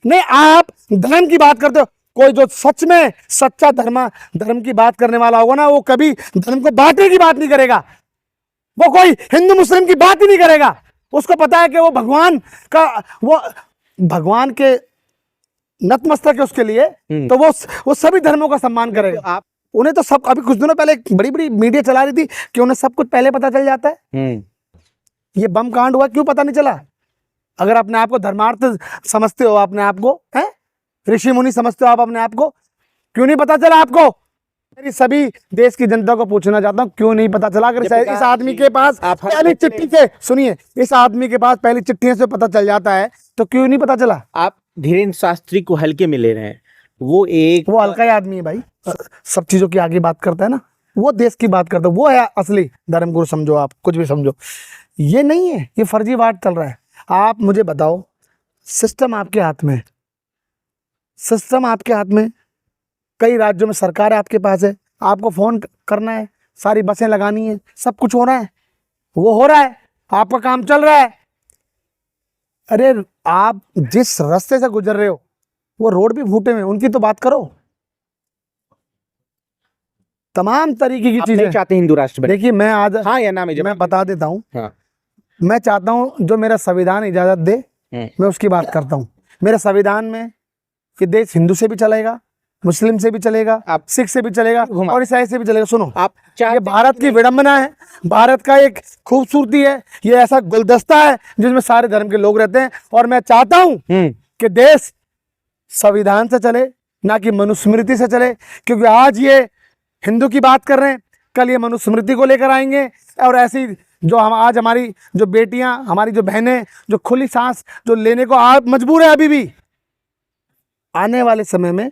नहीं, आप धर्म की बात करते हो। कोई जो सच में सच्चा धर्म की बात करने वाला होगा ना, वो कभी धर्म को बांटने की बात नहीं करेगा। वो कोई हिंदू मुस्लिम की बात ही नहीं करेगा। उसको पता है कि वो भगवान के नतमस्तक है उसके लिए, तो वो सभी धर्मों का सम्मान करेगा। तो आप उन्हें तो सब, अभी कुछ दिनों पहले एक बड़ी बड़ी मीडिया चला रही थी कि उन्हें सब कुछ पहले पता चल जाता है। ये बम कांड हुआ, क्यों पता नहीं चला? अगर अपने आप को धर्मार्थ समझते हो, अपने आप को हैं ऋषि मुनि समझते हो आप अपने आप को, क्यों नहीं पता चला आपको? मेरी सभी देश की जनता को पूछना चाहता हूँ, क्यों नहीं पता चला? अगर इस आदमी के पास पहली चिट्ठी से, सुनिए, इस आदमी के पास पहली चिट्ठी से पता चल जाता है, तो क्यों नहीं पता चला? आप धीरेन्द्र शास्त्री को हल्के में ले रहे हैं। वो हल्का ही आदमी है भाई, सब चीजों की आगे बात करता है ना, वो देश की बात करता है, वो है असली धर्मगुरु। समझो आप, कुछ भी समझो, ये नहीं है, ये फर्जीवाड़ा चल रहा है। आप मुझे बताओ, सिस्टम आपके हाथ में, सिस्टम आपके हाथ में, कई राज्यों में सरकार है आपके पास है, आपको फोन करना है, सारी बसें लगानी है, सब कुछ हो रहा है, वो हो रहा है, आपका काम चल रहा है। अरे आप जिस रास्ते से गुजर रहे हो वो रोड भी फूटे हुए, उनकी तो बात करो। तमाम तरीके की चीजें चाहते हिंदू राष्ट्र बने। देखिए, मैं आज हाँ या ना में मैं बता देता हूँ। हाँ। मैं चाहता हूँ जो मेरा संविधान इजाजत दे, मैं उसकी बात करता हूँ। मेरे संविधान में ये देश हिंदू से भी चलेगा, मुस्लिम से भी चलेगा, सिख से भी चलेगा और ईसाई से भी चलेगा। सुनो, आप ये भारत की विडंबना है, भारत का एक खूबसूरती है, ये ऐसा गुलदस्ता है जिसमें सारे धर्म के लोग रहते हैं। और मैं चाहता हूँ कि देश संविधान से चले, ना कि मनुस्मृति से चले, क्योंकि आज ये हिंदू की बात कर रहे हैं, कल ये मनुस्मृति को लेकर आएंगे। और ऐसी जो हम आज हमारी जो बेटियां, हमारी जो बहनें, जो खुली सांस जो लेने को आप मजबूर है अभी भी, आने वाले समय में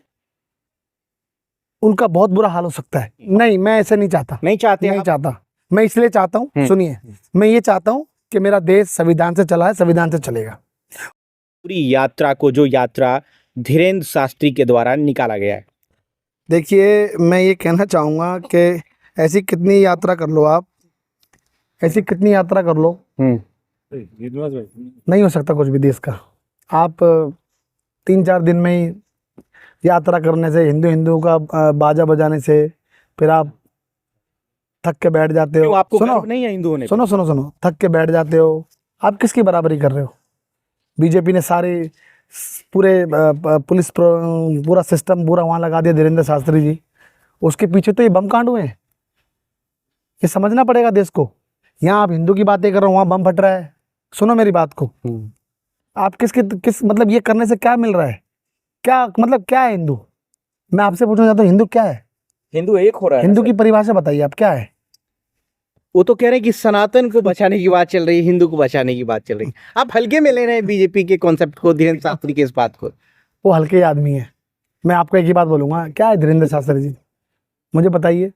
उनका बहुत बुरा हाल हो सकता है। नहीं, मैं ऐसे नहीं चाहता, नहीं चाहता। मैं इसलिए चाहता हूँ, सुनिए, मैं ये चाहता हूँ कि मेरा देश संविधान से चला है, संविधान से चलेगा। पूरी यात्रा को, जो यात्रा धीरेन्द्र शास्त्री के द्वारा निकाला गया है, देखिए, मैं ये कहना चाहूँगा कि ऐसी कितनी यात्रा कर लो आप, ऐसी कितनी यात्रा कर लो, नहीं हो सकता कुछ भी देश का। आप 3-4 दिन में ही यात्रा करने से, हिंदू का बाजा बजाने से फिर आप थक के बैठ जाते हो। आपको सुनो, नहीं है हिंदू होने? सुनो, थक के बैठ जाते हो। आप किसकी बराबरी कर रहे हो? बीजेपी ने सारे पूरे पुलिस पूरा सिस्टम पूरा वहाँ लगा दिया, धीरेन्द्र शास्त्री जी, उसके पीछे तो ये बम कांड हुए हैं। ये समझना पड़ेगा देश को। यहाँ आप हिंदू की बातें कर रहे हो, वहाँ बम फट रहा है। सुनो मेरी बात को, आप किस मतलब ये करने से क्या मिल रहा है? क्या मतलब क्या है हिंदू? मैं आपसे पूछना चाहता हूँ, हिंदू क्या है? हिंदू एक हो रहा है। हिंदू की परिभाषा बताइए आप, क्या है? वो तो कह रहे हैं कि सनातन को बचाने की बात चल रही है, हिंदू को बचाने की बात चल रही है। आप हल्के में ले रहे हैं बीजेपी के कॉन्सेप्ट को, धीरेन्द्र शास्त्री के इस बात को। वो हल्के आदमी है। मैं आपको एक ही बात बोलूंगा, क्या है धीरेन्द्र शास्त्री जी, मुझे बताइए।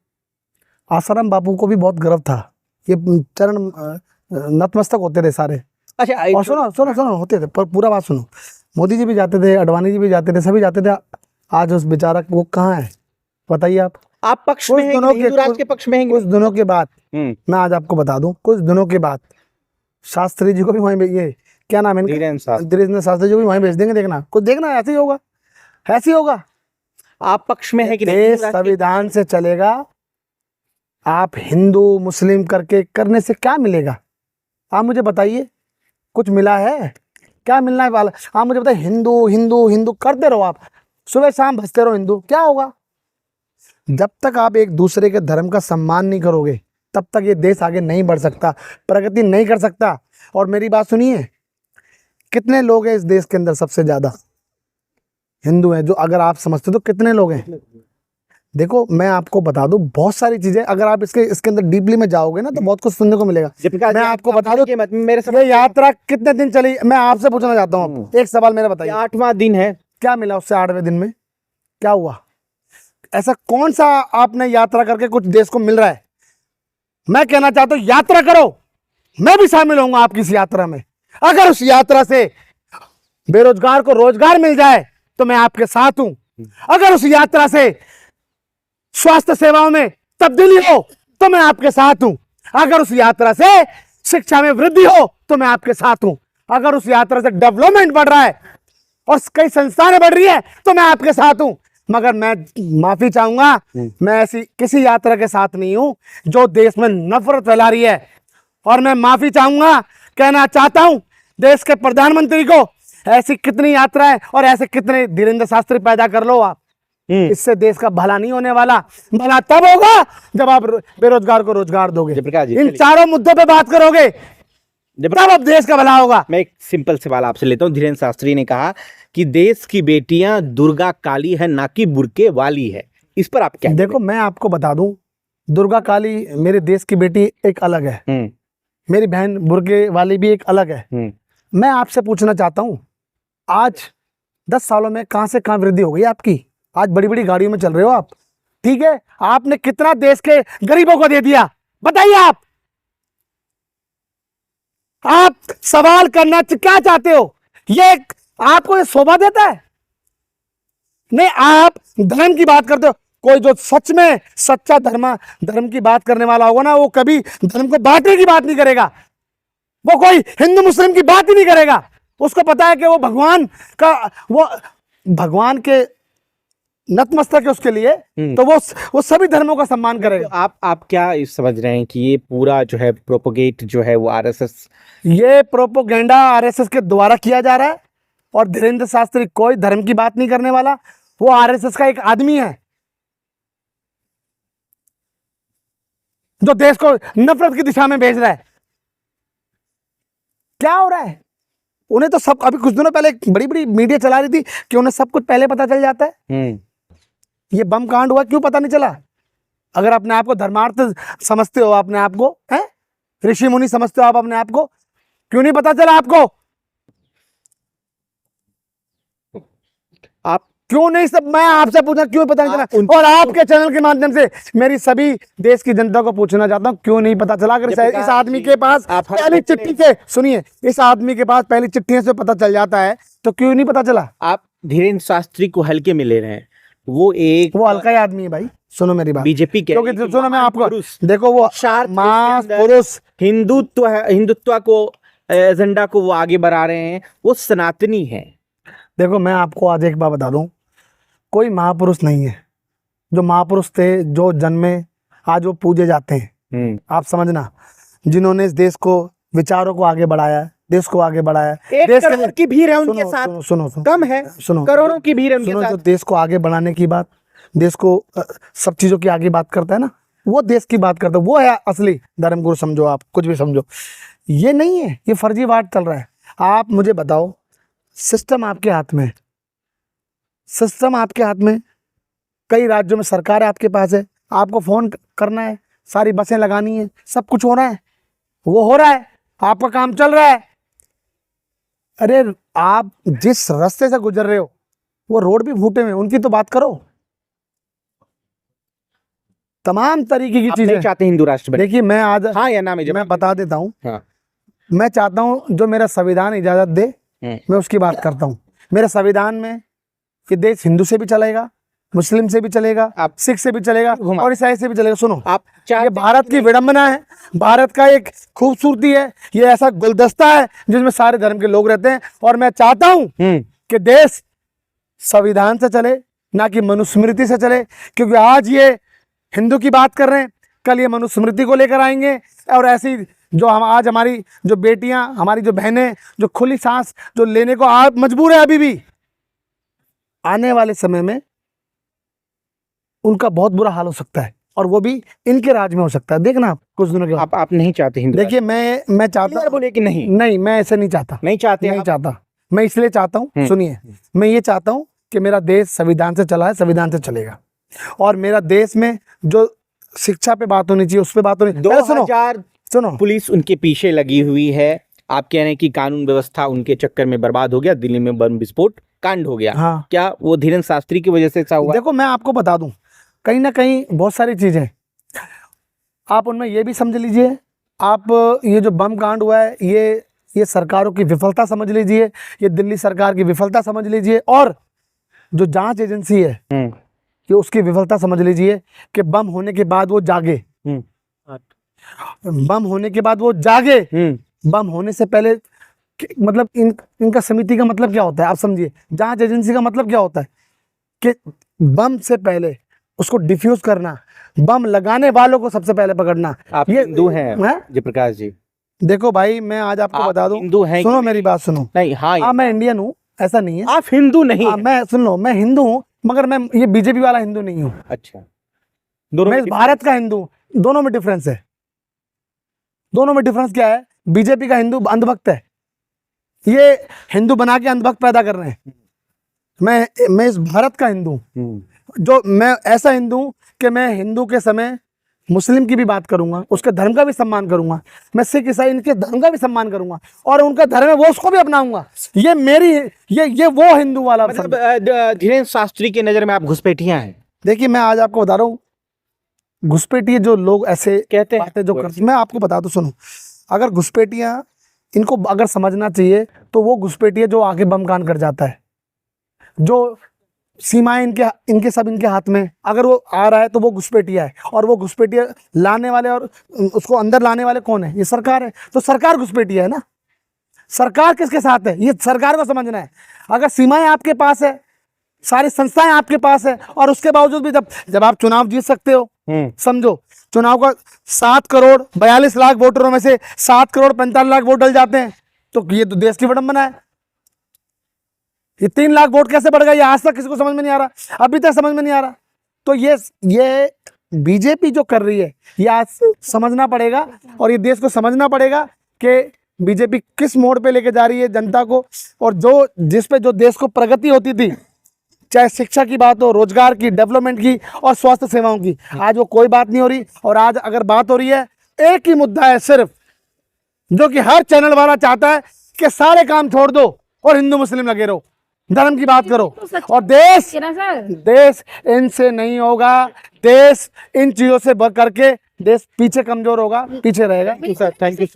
आसाराम बापू को भी बहुत गर्व था, ये चरण नतमस्तक होते थे सारे। अच्छा, और सुनो होते थे, पर पूरा बात सुनो। मोदी जी भी जाते थे, अडवाणी जी भी जाते थे, सभी जाते थे। आज उस बेचारा वो कहाँ है बताइए आप? पक्ष में हैं, हिंदू राष्ट्र के पक्ष में हैं? कुछ दिनों के बाद, मैं आज आपको बता दूं, कुछ दिनों के बाद शास्त्री जी को भी वहीं, ये क्या नाम है इनका, धीरेन्द्र शास्त्री जी को भी वहीं भेज देंगे। देखना, कुछ देखना, ऐसे ही होगा, ऐसे ही होगा। आप पक्ष में है कि देश संविधान से चलेगा। आप हिंदू मुस्लिम करने से क्या मिलेगा? आप मुझे बताइए, कुछ मिला है? क्या मिलना है वाला? आप मुझे बताइए, हिंदू हिंदू हिंदू करते रहो, आप सुबह शाम भजते रहो हिंदू, क्या होगा? जब तक आप एक दूसरे के धर्म का सम्मान नहीं करोगे, तब तक ये देश आगे नहीं बढ़ सकता, प्रगति नहीं कर सकता। और मेरी बात सुनिए, कितने लोग हैं इस देश के अंदर? सबसे ज्यादा हिंदू हैं, जो अगर आप समझते तो कितने लोग हैं? देखो, मैं आपको बता दूं, बहुत सारी चीजें, अगर आप इसके अंदर डीपली में जाओगे ना, तो बहुत कुछ सुनने को मिलेगा। मैं आपको बता दूं, ये यात्रा कितने दिन चली, मैं आपसे पूछना चाहता हूँ, एक सवाल मेरा बताइए। 8वां दिन है। क्या मिला उससे 8वें दिन में? क्या हुआ? ऐसा कौन सा आपने यात्रा करके कुछ देश को मिल रहा है? मैं कहना चाहता हूं, यात्रा करो, मैं भी शामिल होऊंगा आपकी इस यात्रा में। अगर उस यात्रा से बेरोजगार को रोजगार मिल जाए तो मैं आपके साथ हूं। अगर उस यात्रा से स्वास्थ्य सेवाओं में तब्दीली हो तो मैं आपके साथ हूं। अगर उस यात्रा से शिक्षा में वृद्धि हो तो मैं आपके साथ हूं। अगर उस यात्रा से डेवलपमेंट बढ़ रहा है और कई संस्थानें बढ़ रही है तो मैं आपके साथ हूं, मगर मैं माफी चाहूंगा, मैं ऐसी किसी यात्रा के साथ नहीं हूं जो देश में नफरत फैला रही है। और मैं माफी चाहूंगा, कहना चाहता हूं देश के प्रधानमंत्री को, ऐसी कितनी यात्राएं और ऐसे कितने धीरेन्द्र शास्त्री पैदा कर लो आप, इससे देश का भला नहीं होने वाला। भला तब होगा जब आप बेरोजगार को रोजगार दोगे, जयप्रकाश जी, इन चलिए। चारों मुद्दों पे बात करोगे तब अब देश का भला होगा। मैं एक सिंपल सवाल आपसे लेता हूं। धीरेन्द्र शास्त्री ने कहा कि देश की बेटियां दुर्गा काली है, ना कि बुरके वाली है। इस पर आप क्या देखो, मैं आपको बता दूं, दुर्गा काली मेरे देश की बेटी एक अलग है, हम्म मेरी बहन बुर्गे वाली भी एक अलग है। मैं आपसे पूछना चाहता हूं, आज 10 सालों में कहां से कहां वृद्धि हो गई आपकी? आज बड़ी बड़ी गाड़ियों में चल रहे हो आप, ठीक है? आपने कितना देश के गरीबों को दे दिया, बताइए आप सवाल करना क्या चाहते हो? ये आपको ये शोभा देता है? नहीं, आप धर्म की बात करते हो। कोई जो सच में सच्चा धर्म की बात करने वाला होगा ना, वो कभी धर्म को बांटने की बात नहीं करेगा, वो कोई हिंदू मुस्लिम की बात ही नहीं करेगा। उसको पता है कि वो भगवान के नतमस्तक है उसके लिए, तो वो सभी धर्मों का सम्मान करेगा। तो आप क्या समझ रहे हैं कि ये पूरा जो है प्रोपोगेट जो है वो आरएसएस, ये प्रोपोगेंडा आरएसएस के द्वारा किया जा रहा है। और धीरेन्द्र शास्त्री कोई धर्म की बात नहीं करने वाला, वो आरएसएस का एक आदमी है जो देश को नफरत की दिशा में भेज रहा है। क्या हो रहा है? उन्हें तो सब, अभी कुछ दिनों पहले बड़ी बड़ी मीडिया चला रही थी कि उन्हें सब कुछ पहले पता चल जाता है। ये बम कांड हुआ, क्यों पता नहीं चला? अगर अपने आप को धर्मार्थ समझते हो, अपने आप को हैं ऋषि मुनि समझते हो आप अपने आप को, क्यों नहीं पता चला आपको? आप क्यों नहीं? सब मैं आपसे पूछना, क्यों पता नहीं चला? और आपके चैनल के माध्यम से मेरी सभी देश की जनता को पूछना चाहता हूं, क्यों नहीं पता चला? अगर इस आदमी के पास पहली चिट्ठी से, सुनिए, इस आदमी के पास पहली चिट्ठी से पता चल जाता है तो क्यों नहीं पता चला? आप धीरेन्द्र शास्त्री को हल्के में ले रहे हैं। वो हल्का ही आदमी है भाई, सुनो मेरी बात। बीजेपी के, क्योंकि सुनो, मैं आपको देखो, वो शार्क मास पुरुष हिंदुत्व को एजेंडा को वो आगे बढ़ा रहे हैं, वो सनातनी है। देखो, मैं आपको आज एक बात बता दूं, कोई महापुरुष नहीं है। जो महापुरुष थे, जो जन्मे, आज वो पूजे जाते हैं। आप समझना, जिन्होंने इस देश को, विचारों को आगे बढ़ाया, देश को आगे बढ़ाया, देश करोड़ की भीड़ है उनके साथ, सुनो कम है, सुनो, करोड़ों की भीड़ है उनके साथ। जो देश को आगे बढ़ाने की बात, देश को सब चीजों की आगे बात करता है ना, वो देश की बात करता है, वो है असली धर्मगुरु। समझो, आप कुछ भी समझो, ये नहीं है, ये फर्जीवाड़ा चल रहा है। आप मुझे बताओ, सिस्टम आपके हाथ में है, सिस्टम आपके हाथ में, कई राज्यों में सरकार आपके पास है, आपको फोन करना है, सारी बसें लगानी है, सब कुछ हो रहा है, वो हो रहा है, आपका काम चल रहा है। अरे, आप जिस रास्ते से गुजर रहे हो वो रोड भी फूटे हुए, उनकी तो बात करो। तमाम तरीके की चीजें चाहते हिंदू राष्ट्र बने। देखिए, मैं आज, हाँ या ना, मैं बता देता हूँ। हाँ। मैं चाहता हूँ जो मेरा संविधान इजाजत दे, मैं उसकी बात करता हूँ। मेरे संविधान में कि देश हिंदू से भी चलेगा, मुस्लिम से भी चलेगा, सिख से भी चलेगा और ईसाई से भी चलेगा। सुनो, आप ये भारत की विडंबना है, भारत का एक खूबसूरती है, ये ऐसा गुलदस्ता है जिसमें सारे धर्म के लोग रहते हैं। और मैं चाहता हूं कि देश संविधान से चले, ना कि मनुस्मृति से चले, क्योंकि आज ये हिंदू की बात कर रहे हैं, कल ये मनुस्मृति को लेकर आएंगे। और ऐसी जो हम आज, हमारी जो बेटियां, हमारी जो बहनें, जो खुली सांस जो लेने को आप मजबूर है अभी भी, आने वाले समय में उनका बहुत बुरा हाल हो सकता है, और वो भी इनके राज में हो सकता है। देखना आप कुछ दिनों के बाद। आप नहीं चाहते हिंदू? देखिए, मैं चाहता, बोले कि नहीं, मैं ऐसे नहीं चाहता, नहीं चाहता। मैं इसलिए चाहता हूँ, सुनिए, मैं ये चाहता हूँ कि मेरा देश संविधान से चला है, संविधान से चलेगा। और मेरा देश में जो शिक्षा पे बात होनी चाहिए, उस पे बात होनी। 2000 सुनो, पुलिस उनके पीछे लगी हुई है। आप कह रहे हैं कि कानून व्यवस्था उनके चक्कर में बर्बाद हो गया, दिल्ली में बम विस्फोट कांड हो गया। हाँ। क्या वो धीरेन्द्र शास्त्री की वजह से ऐसा हुआ? देखो, मैं आपको बता दूं, कहीं ना कहीं बहुत सारी चीजें आप उनमें ये भी समझ लीजिए। आप ये जो बम कांड हुआ है, ये सरकारों की विफलता समझ लीजिए, ये दिल्ली सरकार की विफलता समझ लीजिए, और जो जांच एजेंसी है ये उसकी विफलता समझ लीजिए कि बम होने के बाद वो जागे, बम होने के बाद वो जागे, बम होने से पहले मतलब इनका समिति का मतलब क्या होता है आप समझिए, जांच एजेंसी का मतलब क्या होता है कि बम से पहले उसको डिफ्यूज करना, बम लगाने वालों को सबसे पहले पकड़ना। आप ये हिंदू हैं हैं? जयप्रकाश जी? देखो भाई मैं आज आपको आप बता दूं, हिंदू हैं सुनो कि मेरी बात सुनो। नहीं? हाँ, हाँ मैं इंडियन हूँ, ऐसा नहीं है। आप हिंदू नहीं हैं। मैं सुन लो, मैं हिंदू हूँ मगर मैं ये बीजेपी वाला हिंदू नहीं हूँ। अच्छा, दोनों मैं में इस भारत का हिंदू हूँ। दोनों में डिफरेंस है। दोनों में डिफरेंस क्या है? बीजेपी का हिंदू अंधभक्त है, ये हिंदू बना के अंधभक्त पैदा कर रहे हैं। मैं इस भारत का हिंदू हूँ, जो मैं ऐसा हिंदू हूँ कि मैं हिंदू के समय मुस्लिम की भी बात करूंगा, उसके धर्म का भी सम्मान करूंगा, मैं सिख ईसाई इनके धर्म का भी सम्मान करूंगा, और उनका धर्म है वो उसको भी अपनाऊंगा। ये मेरी ये वो हिंदू वाला मतलब धीरेन्द्र शास्त्री की नजर में आप घुसपैठिया हैं? देखिए मैं आज आपको बता रहा हूँ, घुसपैठिए जो लोग ऐसे कहते हैं बातें जो करते, मैं आपको बता दूं सुनो, अगर घुसपैठिया इनको अगर समझना चाहिए तो वो घुसपैठिए जो आगे बम कांड कर जाता है, जो सीमाएं इनके सब इनके हाथ में, अगर वो आ रहा है तो वो घुसपैठिया है, और वो घुसपैठिया लाने वाले और उसको अंदर लाने वाले कौन है? ये सरकार है। तो सरकार घुसपैठिया है ना। सरकार किसके साथ है ये सरकार को समझना है। अगर सीमाएं आपके पास है, सारी संस्थाएं आपके पास है, और उसके बावजूद भी जब आप चुनाव जीत सकते हो, समझो चुनाव का 7 करोड़ 42 लाख वोटरों में से 7 करोड़ 45 लाख वोट डल जाते हैं, तो ये तो देश की विडंबना है। ये 3 लाख वोट कैसे बढ़ गया, ये आज तक किसी को समझ में नहीं आ रहा, अभी तक समझ में नहीं आ रहा। तो ये बीजेपी जो कर रही है ये आज समझना पड़ेगा, और ये देश को समझना पड़ेगा कि बीजेपी किस मोड़ पे लेके जा रही है जनता को, और जिस पे जो देश को प्रगति होती थी, चाहे शिक्षा की बात हो, रोजगार की, डेवलपमेंट की और स्वास्थ्य सेवाओं की, आज वो कोई बात नहीं हो रही। और आज अगर बात हो रही है, एक ही मुद्दा है सिर्फ, जो कि हर चैनल वाला चाहता है कि सारे काम छोड़ दो और हिंदू मुस्लिम लगे रहो, धर्म की बात करो, और देश इनसे नहीं होगा। देश इन चीजों से करके देश पीछे कमजोर होगा, पीछे रहेगा। Sir, thank you.